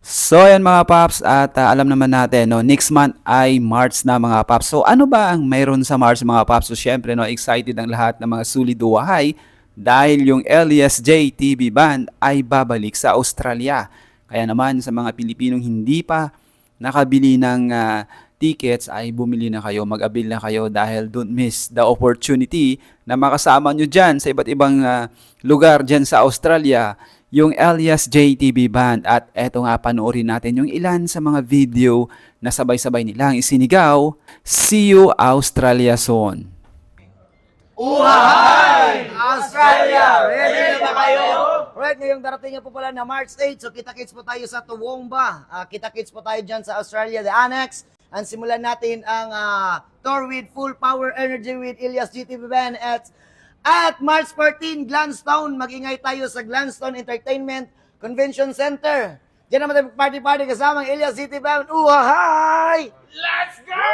So ayan mga paps at alam naman natin no next month ay March na mga paps. So ano ba ang mayroon sa March mga paps? So syempre no excited ang lahat ng mga suliduwahay dahil yung LESJ TV band ay babalik sa Australia. Kaya naman sa mga Pilipinong hindi pa nakabili ng tickets ay bumili na kayo, mag-avail na kayo dahil don't miss the opportunity na makasama nyo dyan sa iba't ibang lugar dyan sa Australia yung Elias JTB Band. At eto nga panoorin natin yung ilan sa mga video na sabay-sabay nilang isinigaw, See You Australia Soon. Uhahay! Australia! Ready na ba kayo? Alright, ngayong darating nga po pala na March 8, so kita-kits po tayo sa Toowoomba. Kita-kits po tayo dyan sa Australia, the Annex. And simulan natin ang tour with full power energy with Elias GTV Band at March 14, Gladstone. Mag-ingay tayo sa Gladstone Entertainment Convention Center. Diyan naman tayo party-party kasama ang Elias GTV Band. Uhahay! Let's go!